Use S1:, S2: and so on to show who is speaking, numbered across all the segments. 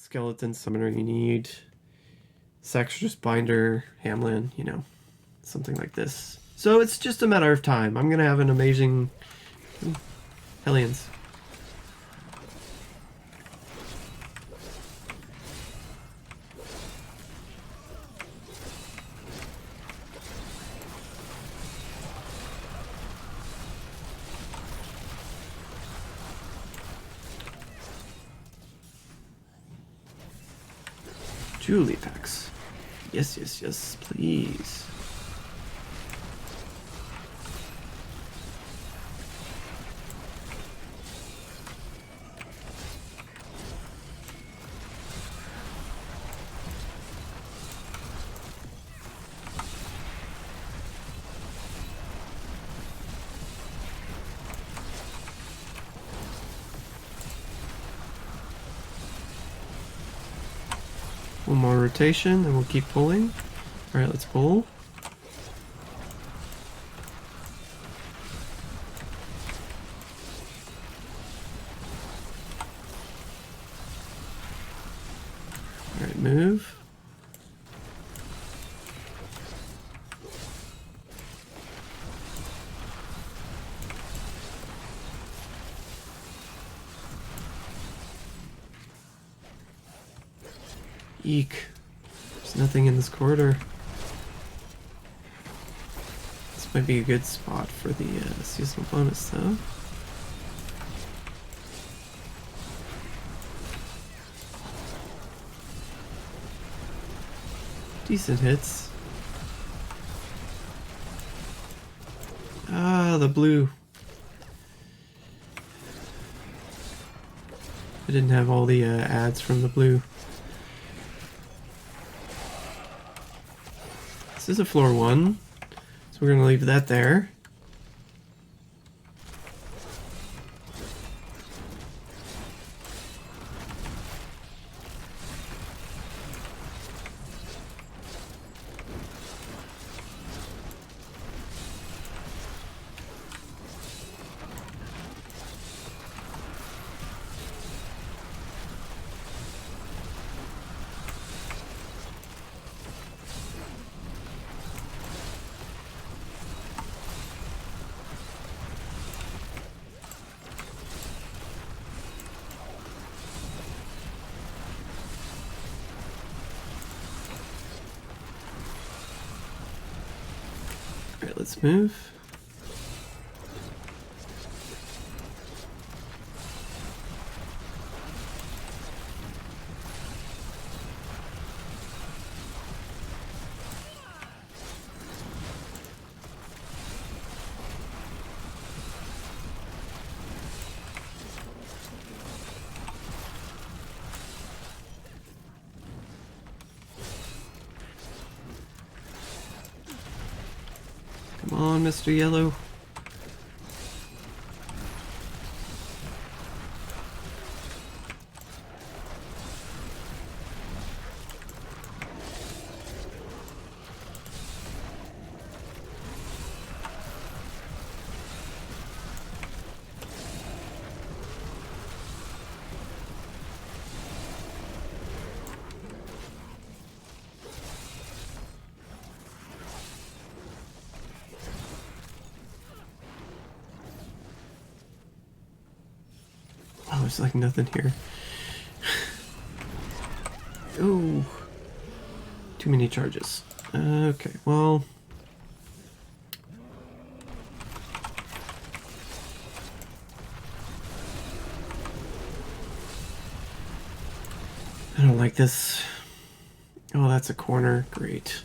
S1: skeleton summoner you need. Sextrus binder, Hamlin, you know, something like this. So it's just a matter of time. I'm gonna have an amazing... Ooh, Hellions. Julie packs. Yes, yes, yes, please. One more rotation, and we'll keep pulling. Alright, let's pull. Alright, move. Eek. There's nothing in this corridor. This might be a good spot for the seasonal bonus, though. Decent hits. Ah, the blue. I didn't have all the ads from the blue. This is a floor 1, so we're going to leave that there. Alright, let's move. Come on, Mr. Yellow. Oh, there's like nothing here. Oh, too many charges. Okay, well. I don't like this. Oh, that's a corner. Great.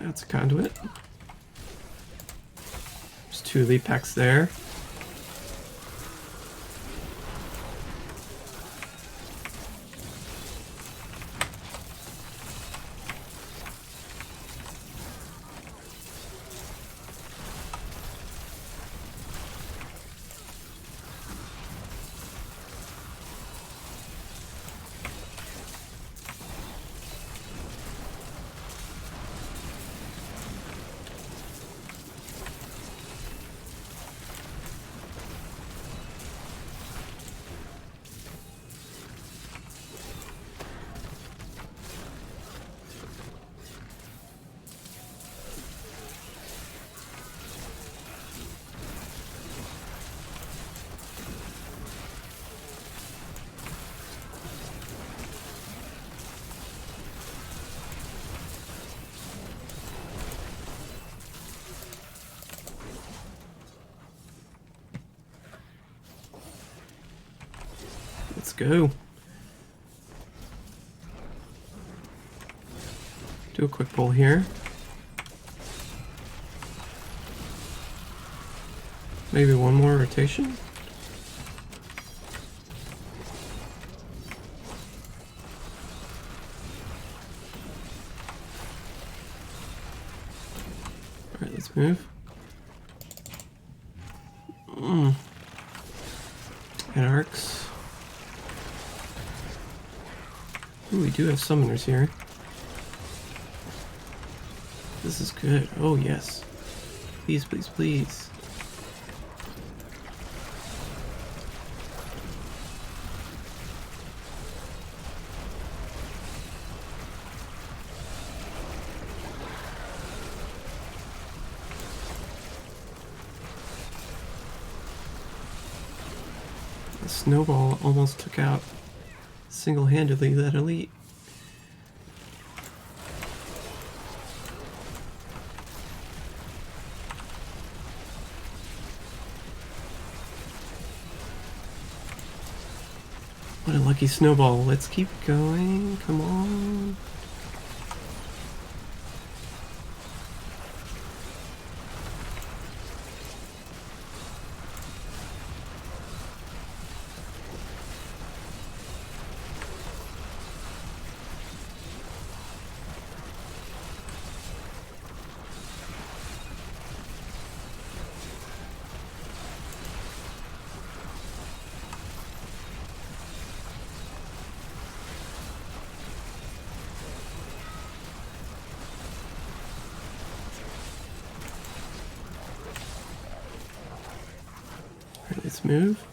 S1: That's a conduit. There's 2 elite packs there. Let's go. Do a quick pull here. Maybe one more rotation. Alright, let's move. And arcs. Ooh, we do have summoners here. This is good. Oh, yes. Please, please, please. The snowball almost took out single-handedly that elite. What a lucky snowball. Let's keep going. Come on. Let's move.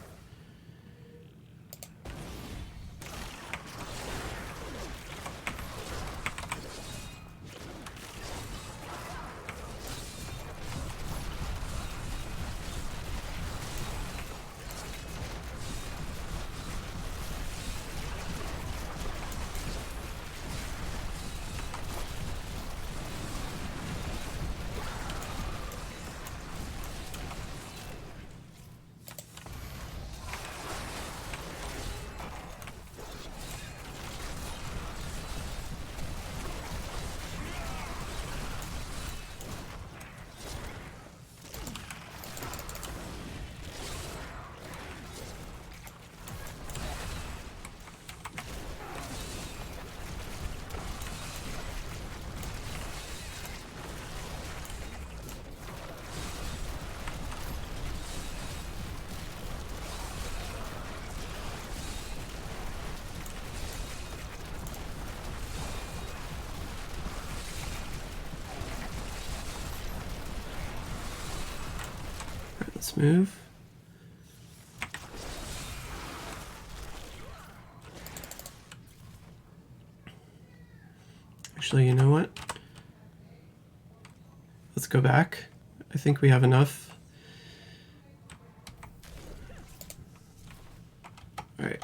S1: Let's move. Actually, you know what? Let's go back. I think we have enough. All right.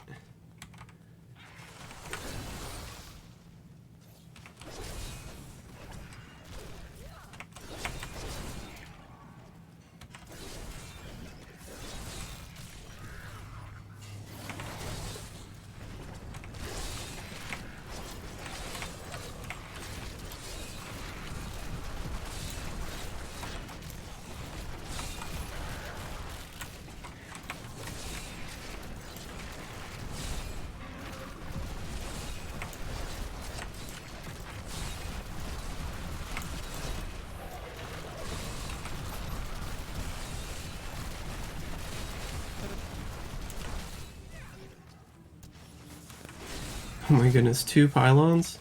S1: Oh my goodness, 2 pylons?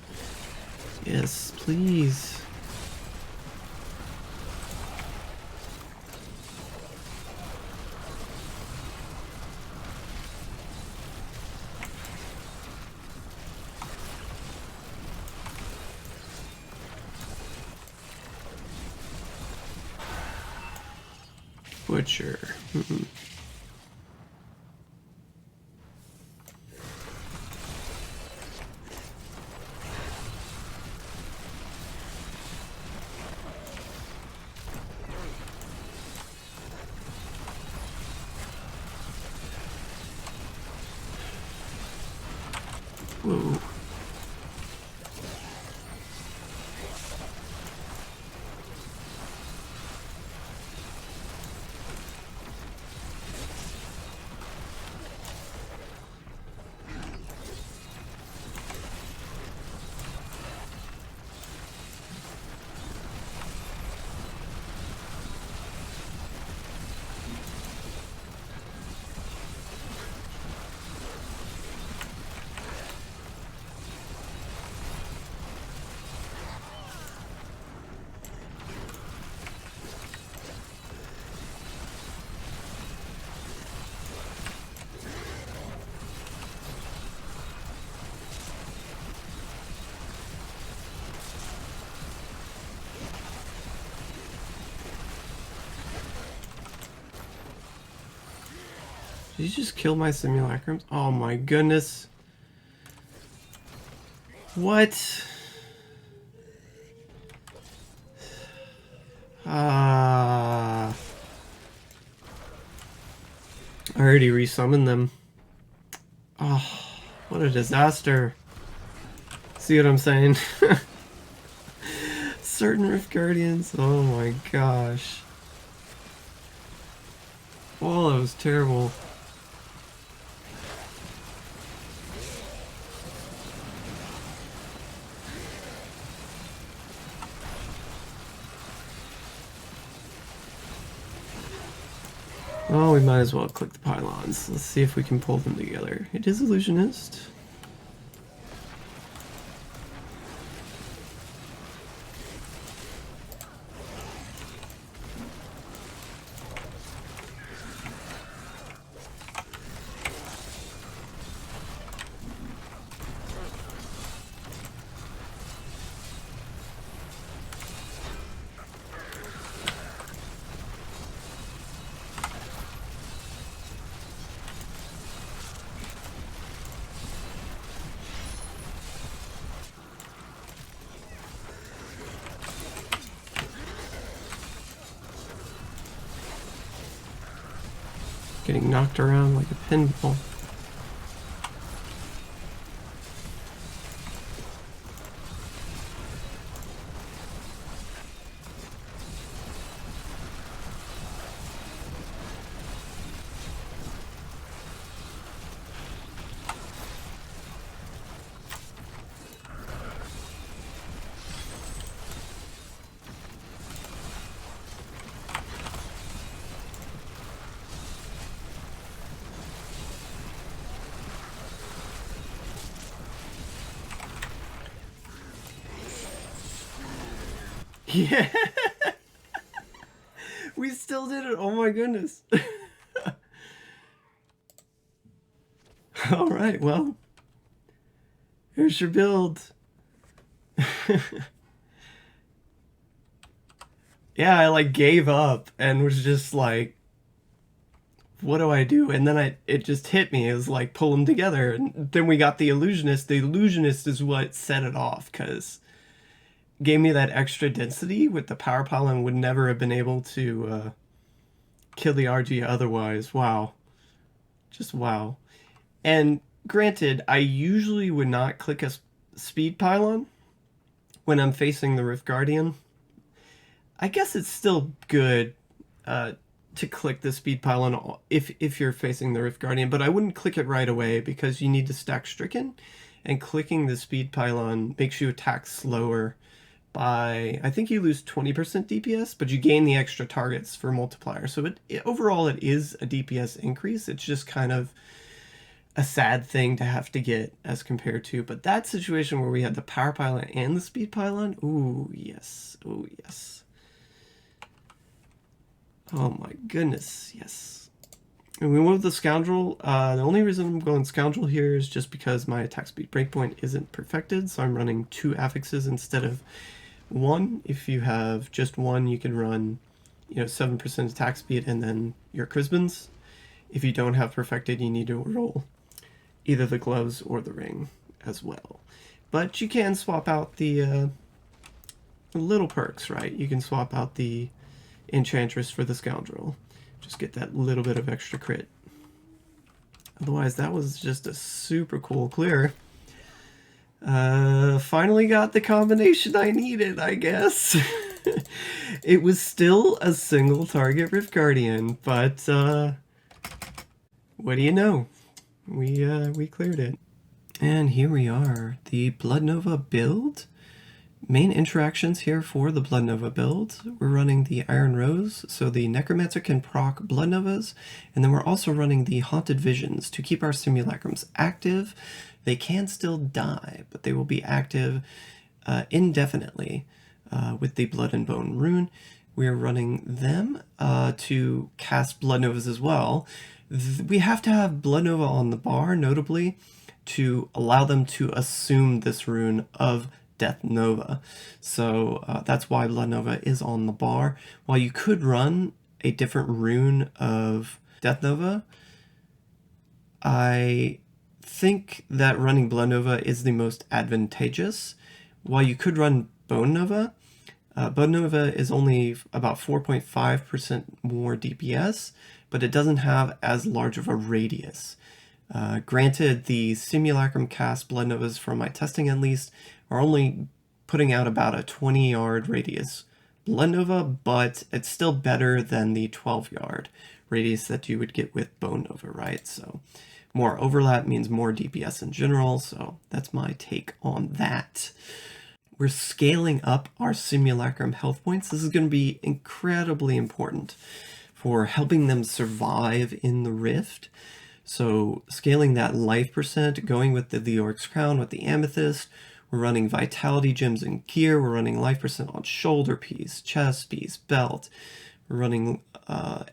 S1: Yes, please. Butcher. Whoa. Did you just kill my simulacrums? Oh my goodness. What? I already resummoned them. Oh, what a disaster. See what I'm saying? Certain Rift Guardians. Oh my gosh. Oh, that was terrible. Oh, we might as well click the pylons. Let's see if we can pull them together. It is Illusionist. Getting knocked around like a pinball. Yeah. We still did it. Oh my goodness. All right, well, here's your build. Yeah, I like gave up and was just like, what do I do? And then it just hit me. It was like, pull them together. And then we got the Illusionist. The Illusionist is what set it off, because gave me that extra density with the power pylon. Would never have been able to kill the RG otherwise. Wow. Just wow. And granted, I usually would not click a speed pylon when I'm facing the Rift Guardian. I guess it's still good to click the speed pylon if you're facing the Rift Guardian, but I wouldn't click it right away because you need to stack Stricken, and clicking the speed pylon makes you attack slower by, I think you lose 20% DPS, but you gain the extra targets for multiplier. So overall it is a DPS increase. It's just kind of a sad thing to have to get as compared to, but that situation where we had the power pylon and the speed pylon, ooh, yes, oh, yes. Oh my goodness, yes. And we went with the Scoundrel. The only reason I'm going Scoundrel here is just because my attack speed breakpoint isn't perfected, so I'm running 2 affixes instead of 1. If you have just 1, you can run, 7% attack speed and then your Crispins. If you don't have perfected, you need to roll either the gloves or the ring as well. But you can swap out the little perks, right? You can swap out the Enchantress for the Scoundrel. Just get that little bit of extra crit. Otherwise, that was just a super cool clear. Finally got the combination I needed, I guess. It was still a single target Rift Guardian, but what do you know? We cleared it. And here we are, the Blood Nova build. Main interactions here for the Blood Nova build. We're running the Iron Rose, so the Necromancer can proc Blood Novas, and then we're also running the Haunted Visions to keep our Simulacrums active. They can still die, but they will be active indefinitely with the Blood and Bone rune. We are running them to cast Blood Novas as well. We have to have Blood Nova on the bar, notably, to allow them to assume this rune of Death Nova. So that's why Blood Nova is on the bar. While you could run a different rune of Death Nova, I think that running Blood Nova is the most advantageous. While you could run Bone Nova, Bone Nova is only about 4.5% more DPS, but it doesn't have as large of a radius. Granted, the Simulacrum cast Blood Novas, from my testing at least, are only putting out about a 20-yard radius Blood Nova, but it's still better than the 12-yard radius that you would get with Bone Nova, right? So more overlap means more DPS in general, so that's my take on that. We're scaling up our Simulacrum health points. This is going to be incredibly important for helping them survive in the Rift. So scaling that life percent, going with the Leoric's Crown, with the Amethyst. We're running Vitality Gems and Gear. We're running life percent on shoulder piece, chest piece, belt. We're running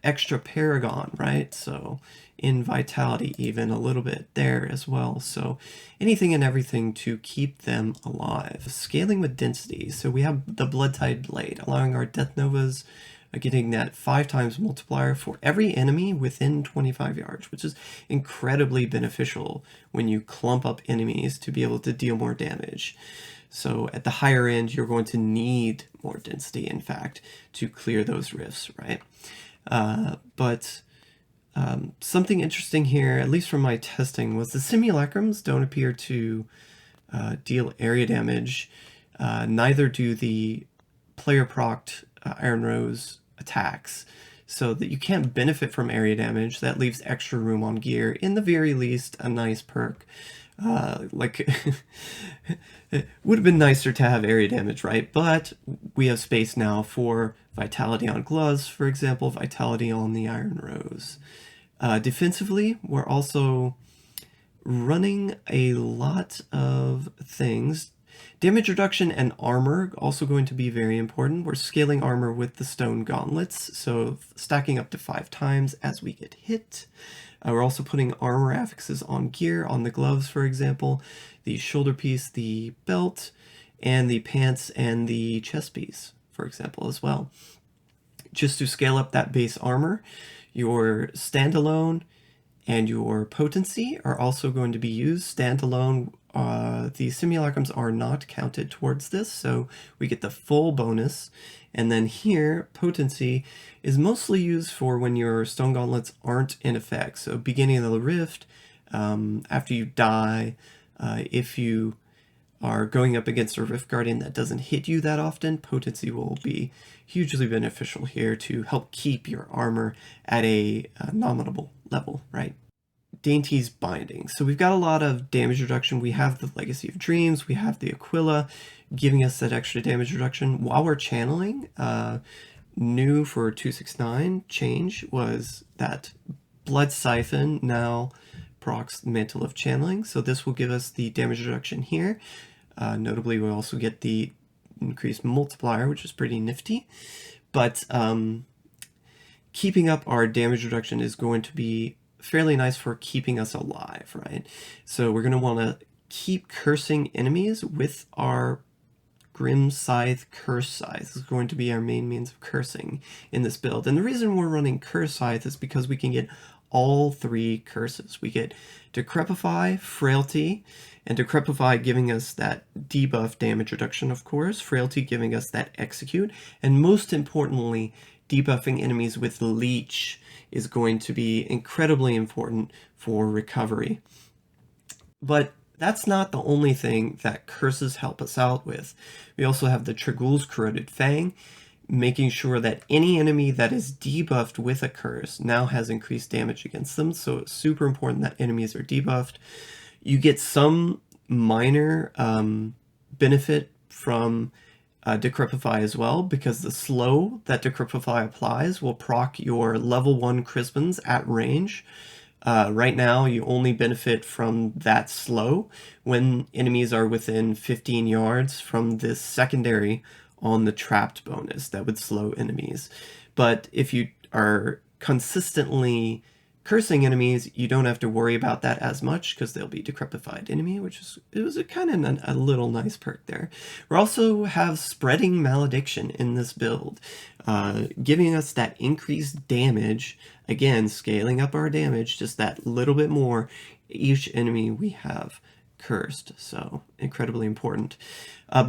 S1: extra Paragon, right? So in Vitality even a little bit there as well. So anything and everything to keep them alive. Scaling with density. So we have the Blood Tide Blade, allowing our Death Novas getting that 5 times multiplier for every enemy within 25 yards, which is incredibly beneficial when you clump up enemies to be able to deal more damage. So at the higher end, you're going to need more density, in fact, to clear those rifts, right? But something interesting here, at least from my testing, was the Simulacrums don't appear to deal area damage. Neither do the player-procced Iron Rose attacks, so that you can't benefit from area damage. That leaves extra room on gear, in the very least a nice perk. Like it would have been nicer to have area damage, right? But we have space now for Vitality on gloves, for example, Vitality on the Iron Rose. Defensively, we're also running a lot of things. Damage reduction and armor also going to be very important. We're scaling armor with the stone gauntlets, so stacking up to 5 times as we get hit. We're also putting armor affixes on gear, on the gloves, for example, the shoulder piece, the belt, and the pants and the chest piece, for example, as well. Just to scale up that base armor, your standalone and your potency are also going to be used. Standalone, the Simulacrums are not counted towards this, so we get the full bonus. And then here, potency is mostly used for when your stone gauntlets aren't in effect. So beginning of the rift, after you die, if you are going up against a Rift Guardian that doesn't hit you that often, potency will be hugely beneficial here to help keep your armor at a nominal level, right? Dainty's Binding. So we've got a lot of damage reduction. We have the Legacy of Dreams, we have the Aquila, giving us that extra damage reduction. While we're channeling, new for 269 change was that Blood Siphon now procs Mantle of Channeling. So this will give us the damage reduction here. Notably, we also get the increased multiplier, which is pretty nifty. But keeping up our damage reduction is going to be fairly nice for keeping us alive, right? So we're going to want to keep cursing enemies with our Grim Scythe, Curse Scythe. This is going to be our main means of cursing in this build. And the reason we're running Curse Scythe is because we can get all 3 curses. We get Decrepify, Frailty, and Decrepify giving us that debuff damage reduction, of course, Frailty giving us that Execute, and most importantly, debuffing enemies with Leech is going to be incredibly important for recovery. But that's not the only thing that curses help us out with. We also have the Tragul's Corroded Fang, making sure that any enemy that is debuffed with a curse now has increased damage against them, so it's super important that enemies are debuffed. You get some minor benefit from Decrepify as well, because the slow that Decrepify applies will proc your level 1 Crispins at range. Right now, you only benefit from that slow when enemies are within 15 yards from this secondary on the trapped bonus that would slow enemies. But if you are consistently cursing enemies, you don't have to worry about that as much because they'll be decrepified enemy, which is, it was a kind of a little nice perk there. We also have Spreading Malediction in this build, giving us that increased damage, again scaling up our damage just that little bit more each enemy we have cursed, so incredibly important.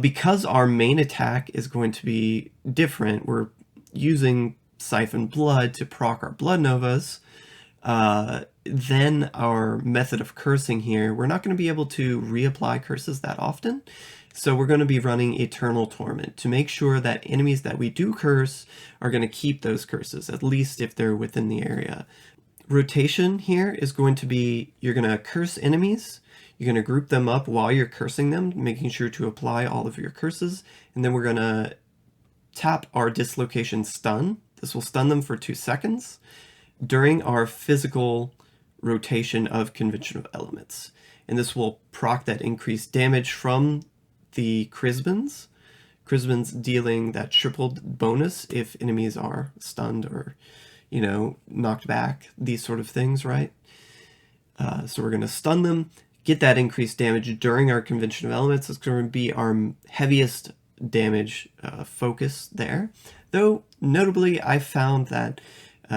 S1: Because our main attack is going to be different, we're using Siphon Blood to proc our Blood Novas. Then our method of cursing here, we're not going to be able to reapply curses that often, so we're going to be running Eternal Torment to make sure that enemies that we do curse are going to keep those curses, at least if they're within the area. Rotation here is going to be, you're going to curse enemies, you're going to group them up while you're cursing them, making sure to apply all of your curses, and then we're going to tap our Dislocation Stun. This will stun them for 2 seconds during our physical rotation of conventional elements. And this will proc that increased damage from the Crispins. Crispins dealing that tripled bonus if enemies are stunned or, you know, knocked back, these sort of things, right? So we're going to stun them, get that increased damage during our conventional elements. It's going to be our heaviest damage focus there. Though, notably, I found that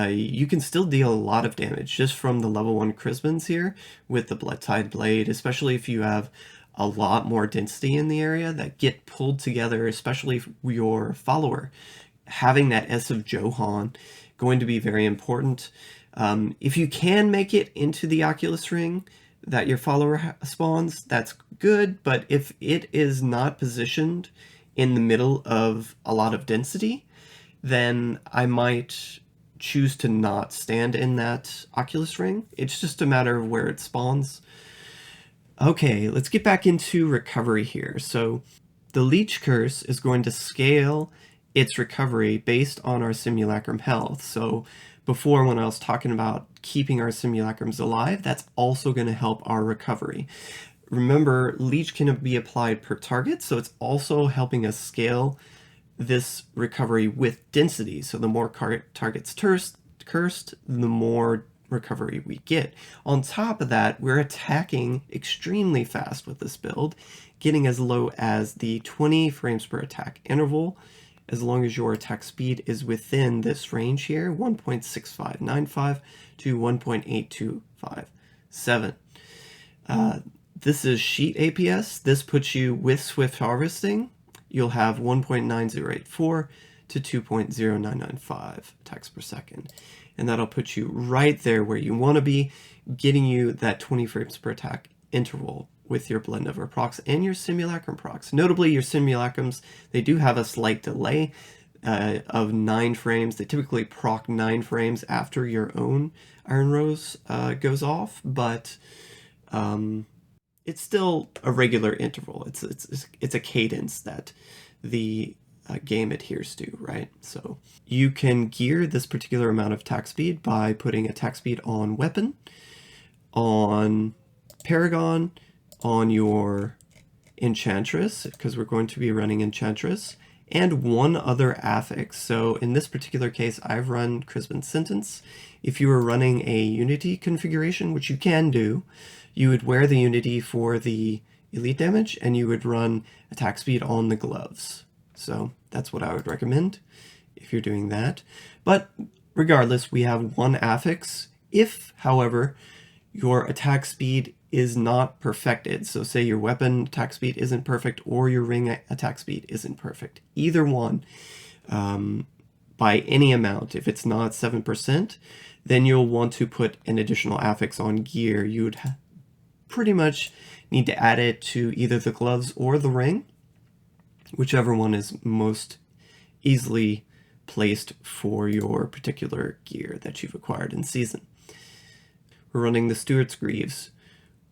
S1: you can still deal a lot of damage just from the level 1 Crispins here with the Blood-Tide Blade, especially if you have a lot more density in the area that get pulled together, especially if your follower. Having that S of Johan going to be very important. If you can make it into the Oculus ring that your follower spawns, that's good, but if it is not positioned in the middle of a lot of density, then I might choose to not stand in that Oculus ring. It's just a matter of where it spawns. Okay, let's get back into recovery here. So the Leech Curse is going to scale its recovery based on our Simulacrum health. So before, when I was talking about keeping our Simulacrums alive, that's also going to help our recovery. Remember, Leech can be applied per target, so it's also helping us scale this recovery with density. So the more targets cursed, the more recovery we get. On top of that, we're attacking extremely fast with this build, getting as low as the 20 frames per attack interval, as long as your attack speed is within this range here, 1.6595 to 1.8257. This is sheet APS. This puts you with Swift Harvesting. You'll have 1.9084 to 2.0995 attacks per second. And that'll put you right there where you want to be, getting you that 20 frames per attack interval with your Blood Nova procs and your Simulacrum procs. Notably, your Simulacrums, they do have a slight delay of 9 frames. They typically proc 9 frames after your own Iron Rose goes off, but it's still a regular interval. It's a cadence that the game adheres to, right? So you can gear this particular amount of attack speed by putting attack speed on weapon, on Paragon, on your Enchantress, because we're going to be running Enchantress, and one other affix. So in this particular case, I've run Crispin Sentence. If you were running a Unity configuration, which you can do, you would wear the Unity for the elite damage, and you would run attack speed on the gloves. So that's what I would recommend if you're doing that. But regardless, we have one affix. If, however, your attack speed is not perfected, so say your weapon attack speed isn't perfect or your ring attack speed isn't perfect, either one, by any amount, if it's not 7%, then you'll want to put an additional affix on gear. You would pretty much need to add it to either the gloves or the ring, whichever one is most easily placed for your particular gear that you've acquired in season. We're running the Steward's Greaves.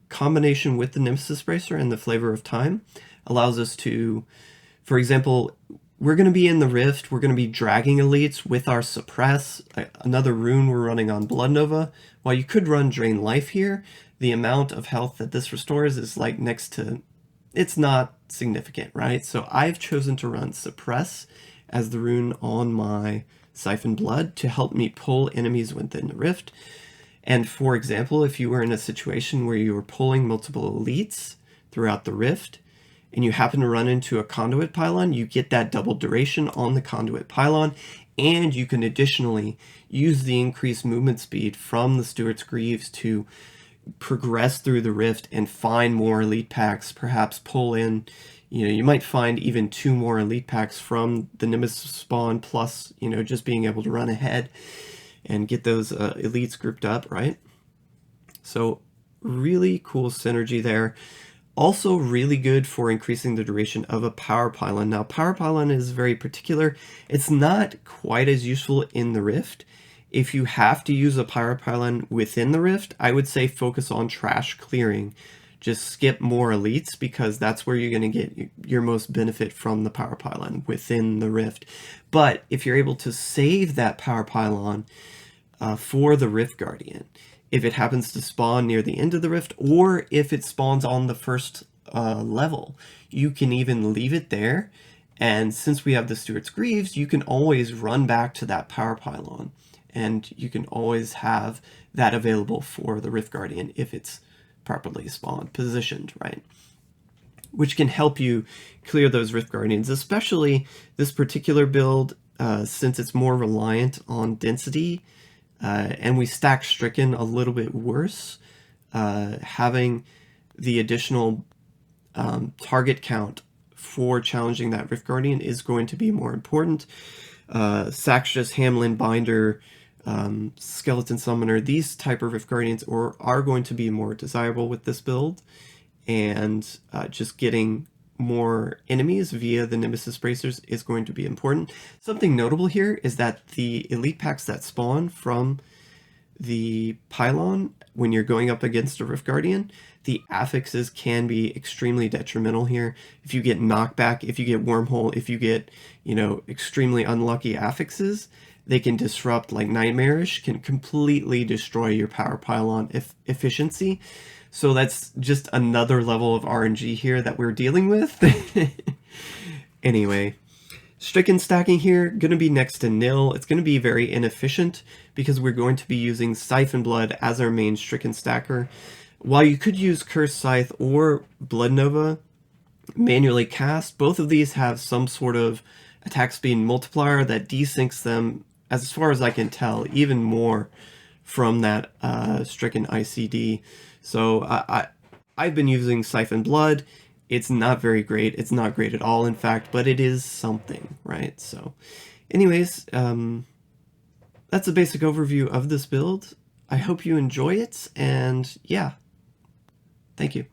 S1: Combination with the Nemesis Bracer and the Flavor of Time allows us to, for example, we're going to be in the Rift, we're going to be dragging elites with our Suppress, another rune we're running on Blood Nova. While you could run Drain Life here, the amount of health that this restores is like next to, it's not significant, right? So I've chosen to run Suppress as the rune on my Siphon Blood to help me pull enemies within the Rift. And for example, if you were in a situation where you were pulling multiple elites throughout the Rift, and you happen to run into a conduit pylon, you get that double duration on the conduit pylon, and you can additionally use the increased movement speed from the Steward's Greaves to progress through the Rift and find more elite packs, perhaps pull in, you might find even 2 more elite packs from the Nemesis spawn, plus, just being able to run ahead and get those elites grouped up, right? So really cool synergy there. Also really good for increasing the duration of a power pylon. Now, power pylon is very particular. It's not quite as useful in the Rift. If you have to use a power pylon within the Rift, I would say focus on trash clearing. Just skip more elites, because that's where you're going to get your most benefit from the power pylon within the Rift. But if you're able to save that power pylon for the Rift Guardian, if it happens to spawn near the end of the Rift, or if it spawns on the first level, you can even leave it there. And since we have the Steward's Greaves, you can always run back to that power pylon, and you can always have that available for the Rift Guardian if it's properly spawned, positioned, right? Which can help you clear those Rift Guardians, especially this particular build, since it's more reliant on density, and we stack Stricken a little bit worse. Having the additional target count for challenging that Rift Guardian is going to be more important. Saxtus, Hamlin, Binder, Skeleton Summoner, these type of Rift Guardians are going to be more desirable with this build, and just getting more enemies via the Nemesis Bracers is going to be important. Something notable here is that the elite packs that spawn from the pylon, when you're going up against a Rift Guardian, the affixes can be extremely detrimental here. If you get knockback, if you get wormhole, if you get, extremely unlucky affixes, they can disrupt, like Nightmarish can completely destroy your power pylon efficiency. So that's just another level of RNG here that we're dealing with. Anyway, Stricken stacking here, going to be next to nil. It's going to be very inefficient because we're going to be using Siphon Blood as our main Stricken stacker. While you could use Cursed Scythe or Blood Nova manually cast, both of these have some sort of attack speed multiplier that desyncs them, as far as I can tell, even more from that Stricken ICD. So I've been using Siphon Blood. It's not very great. It's not great at all, in fact, but it is something, right? So anyways, that's a basic overview of this build. I hope you enjoy it, and yeah, thank you.